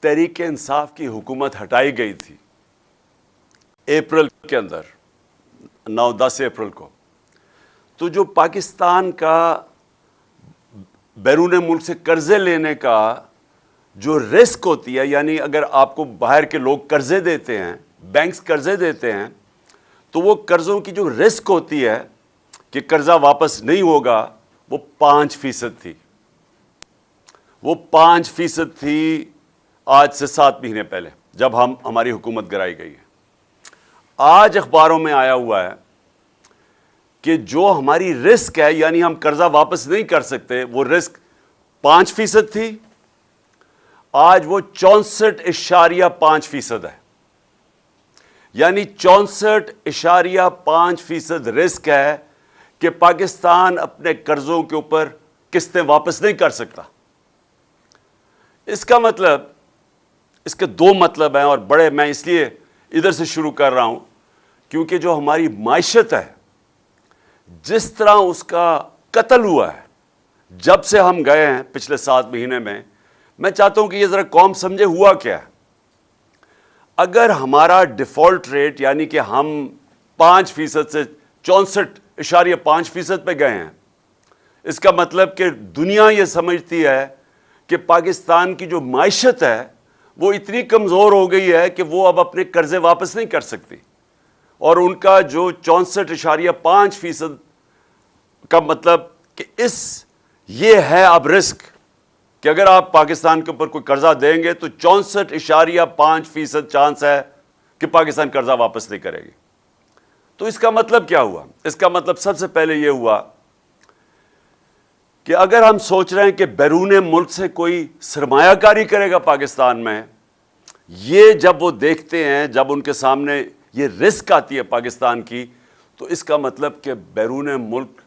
تحریک انصاف کی حکومت ہٹائی گئی تھی اپریل کے اندر 9-10 اپریل کو، تو جو پاکستان کا بیرون ملک سے قرضے لینے کا جو رسک ہوتی ہے، یعنی اگر آپ کو باہر کے لوگ قرضے دیتے ہیں، بینکس قرضے دیتے ہیں، تو وہ قرضوں کی جو رسک ہوتی ہے کہ قرضہ واپس نہیں ہوگا، وہ 5% تھی۔ وہ 5% تھی آج سے 7 مہینے پہلے جب ہماری حکومت گرائی گئی ہے۔ آج اخباروں میں آیا ہوا ہے کہ جو ہماری رسک ہے، یعنی ہم قرضہ واپس نہیں کر سکتے، وہ رسک 5% تھی، آج وہ 64.5% ہے۔ یعنی 64.5% رسک ہے کہ پاکستان اپنے قرضوں کے اوپر قسطیں واپس نہیں کر سکتا۔ اس کا مطلب، اس کے 2 مطلب ہیں، اور بڑے، میں اس لیے ادھر سے شروع کر رہا ہوں کیونکہ جو ہماری معیشت ہے، جس طرح اس کا قتل ہوا ہے جب سے ہم گئے ہیں پچھلے 7 مہینے میں چاہتا ہوں کہ یہ ذرا قوم سمجھے ہوا کیا ہے۔ اگر ہمارا ڈیفالٹ ریٹ، یعنی کہ ہم 5% سے 64.5% پہ گئے ہیں، اس کا مطلب کہ دنیا یہ سمجھتی ہے کہ پاکستان کی جو معیشت ہے وہ اتنی کمزور ہو گئی ہے کہ وہ اب اپنے قرضے واپس نہیں کر سکتی، اور ان کا جو 64.5% کا مطلب کہ یہ ہے اب رسک کہ اگر آپ پاکستان کے اوپر کوئی قرضہ دیں گے تو 64.5% چانس ہے کہ پاکستان قرضہ واپس نہیں کرے گی۔ تو اس کا مطلب کیا ہوا؟ اس کا مطلب سب سے پہلے یہ ہوا کہ اگر ہم سوچ رہے ہیں کہ بیرون ملک سے کوئی سرمایہ کاری کرے گا پاکستان میں، یہ جب وہ دیکھتے ہیں، جب ان کے سامنے یہ رسک آتی ہے پاکستان کی، تو اس کا مطلب کہ بیرون ملک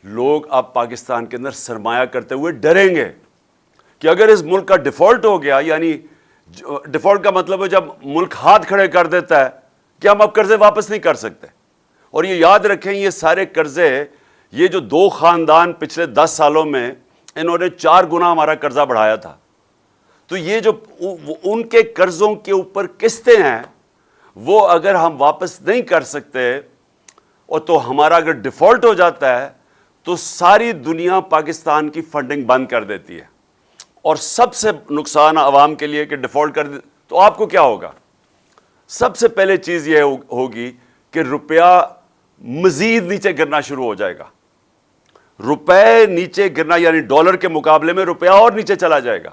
لوگ اب پاکستان کے اندر سرمایہ کرتے ہوئے ڈریں گے کہ اگر اس ملک کا ڈیفالٹ ہو گیا، یعنی ڈیفالٹ کا مطلب ہے جب ملک ہاتھ کھڑے کر دیتا ہے کہ ہم اب قرضے واپس نہیں کر سکتے۔ اور یہ یاد رکھیں، یہ سارے قرضے، یہ جو 2 خاندان پچھلے 10 سالوں میں انہوں نے 4 گنا ہمارا قرضہ بڑھایا تھا، تو یہ جو ان کے قرضوں کے اوپر قسطیں ہیں، وہ اگر ہم واپس نہیں کر سکتے، اور تو ہمارا اگر ڈیفالٹ ہو جاتا ہے تو ساری دنیا پاکستان کی فنڈنگ بند کر دیتی ہے، اور سب سے نقصان عوام کے لیے کہ ڈیفالٹ کر دے تو آپ کو کیا ہوگا؟ سب سے پہلے چیز یہ ہوگی کہ روپیہ مزید نیچے گرنا شروع ہو جائے گا۔ روپے نیچے گرنا، یعنی ڈالر کے مقابلے میں روپیہ اور نیچے چلا جائے گا،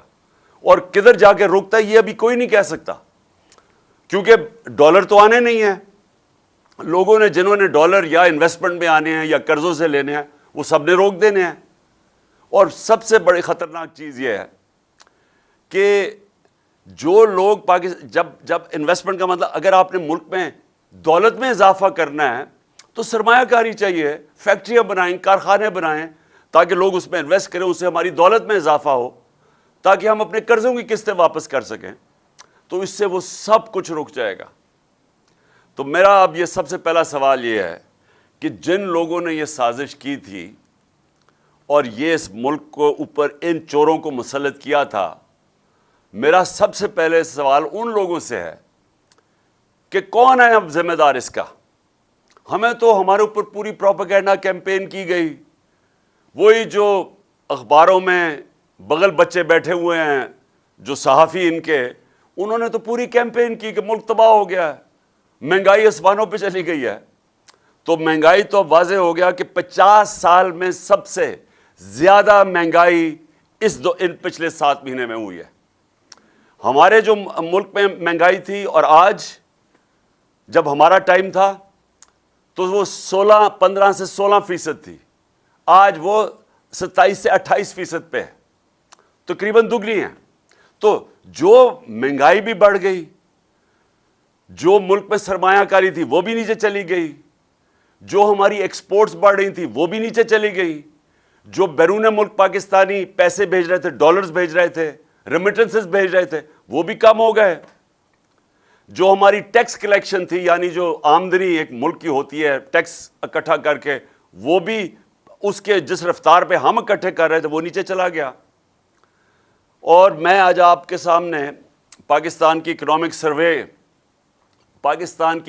اور کدھر جا کے رکتا ہے یہ ابھی کوئی نہیں کہہ سکتا، کیونکہ ڈالر تو آنے نہیں ہیں۔ لوگوں نے، جنہوں نے ڈالر یا انویسٹمنٹ میں آنے ہیں یا قرضوں سے لینے ہیں، وہ سب نے روک دینے ہیں۔ اور سب سے بڑی خطرناک چیز یہ ہے کہ جو لوگ جب انویسٹمنٹ کا مطلب، اگر آپ نے ملک میں دولت میں اضافہ کرنا ہے تو سرمایہ کاری چاہیے، فیکٹریاں بنائیں، کارخانے بنائیں، تاکہ لوگ اس میں انویسٹ کریں، اس سے ہماری دولت میں اضافہ ہو، تاکہ ہم اپنے قرضوں کی قسطیں واپس کر سکیں، تو اس سے وہ سب کچھ رک جائے گا۔ تو میرا اب یہ سب سے پہلا سوال یہ ہے کہ جن لوگوں نے یہ سازش کی تھی اور یہ اس ملک کو اوپر ان چوروں کو مسلط کیا تھا، میرا سب سے پہلے سوال ان لوگوں سے ہے کہ کون ہے اب ذمہ دار اس کا؟ ہمیں تو ہمارے اوپر پوری پروپیگنڈا کیمپین کی گئی، وہی جو اخباروں میں بغل بچے بیٹھے ہوئے ہیں جو صحافی ان کے، انہوں نے تو پوری کیمپین کی کہ ملک تباہ ہو گیا ہے، مہنگائی آسمانوں پہ چلی گئی ہے۔ تو مہنگائی تو اب واضح ہو گیا کہ 50 سال میں سب سے زیادہ مہنگائی ان پچھلے 7 مہینے میں ہوئی ہے۔ ہمارے جو ملک میں مہنگائی تھی، اور آج جب ہمارا ٹائم تھا تو وہ 15 سے 16% تھی، آج وہ 27 سے 28% پہ ہے، تقریباً دگنی ہے۔ تو جو مہنگائی بھی بڑھ گئی، جو ملک میں سرمایہ کاری تھی وہ بھی نیچے چلی گئی، جو ہماری ایکسپورٹس بڑھ رہی تھی وہ بھی نیچے چلی گئی، جو بیرون ملک پاکستانی پیسے بھیج رہے تھے، ڈالرز بھیج رہے تھے، ریمیٹنسز بھیج رہے تھے، وہ بھی کم ہو گئے، جو ہماری ٹیکس کلیکشن تھی، یعنی جو آمدنی ایک ملک کی ہوتی ہے ٹیکس اکٹھا کر کے، وہ بھی اس کے جس رفتار پہ ہم اکٹھے کر رہے تھے وہ نیچے چلا گیا۔ اور میں آج آپ کے سامنے پاکستان کی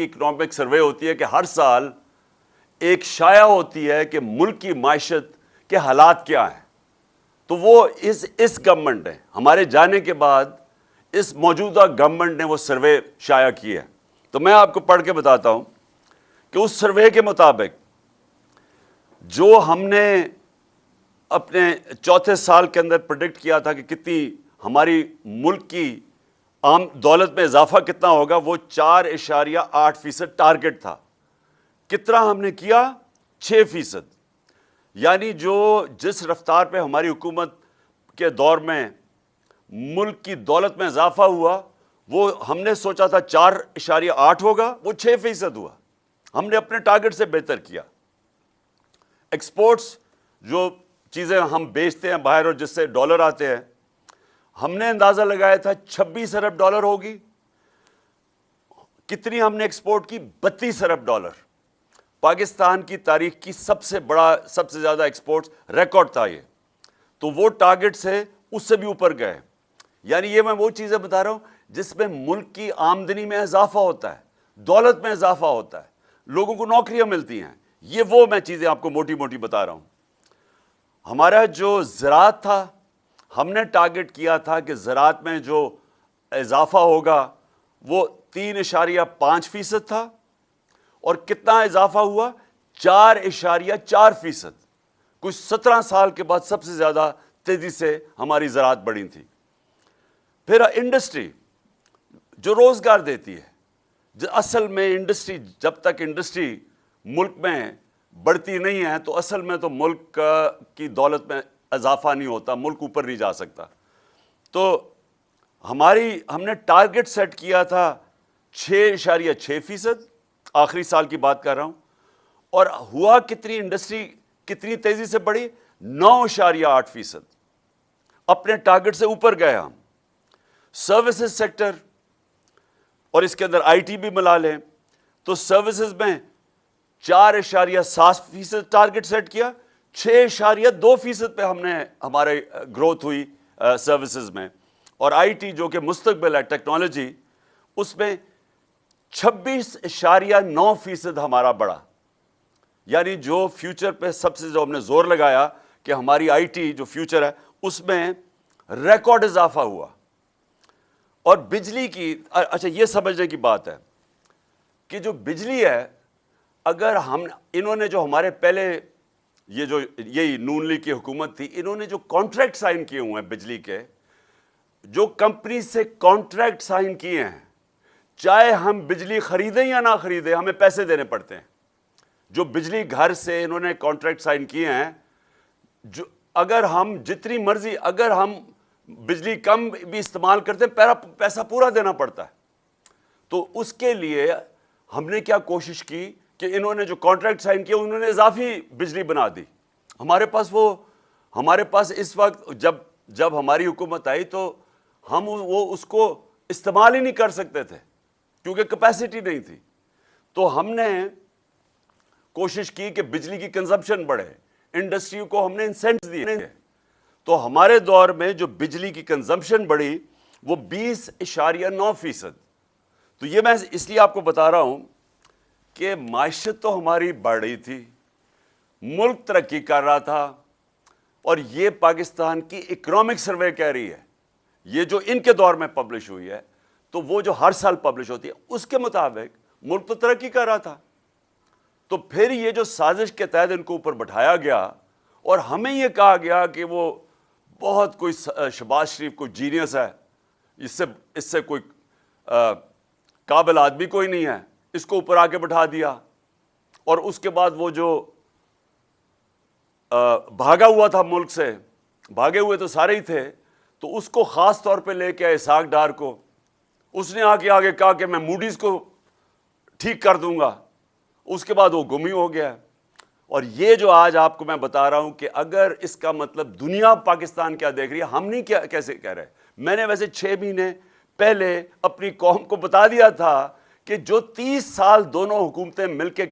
اکنامک سروے ہوتی ہے کہ ہر سال ایک شائع ہوتی ہے کہ ملک کی معیشت کے حالات کیا ہیں. تو وہ اس گورنمنٹ نے ہمارے جانے کے بعد اس موجودہ گورنمنٹ نے وہ سروے شائع کی ہے. تو میں آپ کو پڑھ کے بتاتا ہوں کہ اس سروے کے مطابق جو ہم نے اپنے چوتھے سال کے اندر پریڈکٹ کیا تھا کہ کتنی ہماری ملک کی عام دولت میں اضافہ کتنا ہوگا، وہ 4.8% ٹارگٹ تھا. کتنا ہم نے کیا؟ 6%. یعنی جس رفتار پہ ہماری حکومت کے دور میں ملک کی دولت میں اضافہ ہوا، وہ ہم نے سوچا تھا 4.8 ہوگا، وہ 6% ہوا. ہم نے اپنے ٹارگٹ سے بہتر کیا. ایکسپورٹس، جو چیزیں ہم بیچتے ہیں باہر اور جس سے ڈالر آتے ہیں، ہم نے اندازہ لگایا تھا 26 ارب ڈالر ہوگی. کتنی ہم نے ایکسپورٹ کی؟ 32 ارب ڈالر. پاکستان کی تاریخ کی سب سے زیادہ ایکسپورٹس ریکارڈ تھا یہ. تو وہ ٹارگٹ سے اس سے بھی اوپر گئے. یعنی یہ میں وہ چیزیں بتا رہا ہوں جس میں ملک کی آمدنی میں اضافہ ہوتا ہے، دولت میں اضافہ ہوتا ہے، لوگوں کو نوکریاں ملتی ہیں. یہ وہ میں چیزیں آپ کو موٹی موٹی بتا رہا ہوں. ہمارا جو زراعت تھا، ہم نے ٹارگٹ کیا تھا کہ زراعت میں جو اضافہ ہوگا وہ 3.5% تھا، اور کتنا اضافہ ہوا؟ 4.4%. کچھ 17 سال کے بعد سب سے زیادہ تیزی سے ہماری زراعت بڑھی تھی. پھر انڈسٹری جو روزگار دیتی ہے، اصل میں انڈسٹری، جب تک انڈسٹری ملک میں بڑھتی نہیں ہے تو اصل میں تو ملک کی دولت میں اضافہ نہیں ہوتا، ملک اوپر نہیں جا سکتا. تو ہم نے ٹارگٹ سیٹ کیا تھا 6.6%، آخری سال کی بات کر رہا ہوں. اور ہوا کتنی؟ انڈسٹری کتنی تیزی سے بڑھی؟ 9.8%. اپنے ٹارگٹ سے اوپر گئے ہم. سروسز سیکٹر، اور اس کے اندر آئی ٹی بھی ملا لیں، تو سروسز میں 4.7% ٹارگٹ سیٹ کیا. 6.2% پہ ہمارے گروتھ ہوئی سروسز میں. اور آئی ٹی جو کہ مستقبل ہے، ٹیکنالوجی، اس میں 26.9% ہمارا بڑھا. یعنی جو فیوچر پہ سب سے جو ہم نے زور لگایا کہ ہماری آئی ٹی جو فیوچر ہے اس میں ریکارڈ اضافہ ہوا. اور بجلی کی، اچھا یہ سمجھنے کی بات ہے کہ جو بجلی ہے، اگر انہوں نے جو ہمارے پہلے یہی نون لیگ کی حکومت تھی، انہوں نے جو کانٹریکٹ سائن کیے ہوئے ہیں بجلی کے، جو کمپنی سے کانٹریکٹ سائن کیے ہیں، چاہے ہم بجلی خریدیں یا نہ خریدیں، ہمیں پیسے دینے پڑتے ہیں. جو بجلی گھر سے انہوں نے کانٹریکٹ سائن کیے ہیں، اگر ہم جتنی مرضی، اگر ہم بجلی کم بھی استعمال کرتے ہیں، پیسہ پورا دینا پڑتا ہے. تو اس کے لیے ہم نے کیا کوشش کی کہ انہوں نے جو کانٹریکٹ سائن کیا انہوں نے اضافی بجلی بنا دی. ہمارے پاس اس وقت جب ہماری حکومت آئی تو ہم اس کو استعمال ہی نہیں کر سکتے تھے کیونکہ کیپیسٹی نہیں تھی. تو ہم نے کوشش کی کہ بجلی کی کنزمپشن بڑھے، انڈسٹری کو ہم نے انسینٹس دیے. تو ہمارے دور میں جو بجلی کی کنزمپشن بڑھی وہ 20.9%. تو یہ میں اس لیے آپ کو بتا رہا ہوں کہ معیشت تو ہماری بڑھ رہی تھی، ملک ترقی کر رہا تھا. اور یہ پاکستان کی اکنامک سروے کہہ رہی ہے، یہ جو ان کے دور میں پبلش ہوئی ہے، تو وہ جو ہر سال پبلش ہوتی ہے اس کے مطابق ملک تو ترقی کر رہا تھا. تو پھر یہ جو سازش کے تحت ان کو اوپر بٹھایا گیا اور ہمیں یہ کہا گیا کہ وہ بہت کوئی شہباز شریف کوئی جینیس ہے، اس سے کوئی قابل آدمی کوئی نہیں ہے، اس کو اوپر آ کے بٹھا دیا. اور اس کے بعد وہ جو بھاگا ہوا تھا ملک سے، بھاگے ہوئے تو سارے ہی تھے، تو اس کو خاص طور پہ لے کے آئے اسحاق ڈار کو. اس نے آگے کہا کہ میں موڈیز کو ٹھیک کر دوں گا. اس کے بعد وہ گم ہی ہو گیا. اور یہ جو آج آپ کو میں بتا رہا ہوں کہ اگر اس کا مطلب دنیا پاکستان کیا دیکھ رہی ہے، ہم نہیں کیسے کہہ رہے. میں نے ویسے 6 مہینے پہلے اپنی قوم کو بتا دیا تھا کہ جو 30 سال دونوں حکومتیں مل کے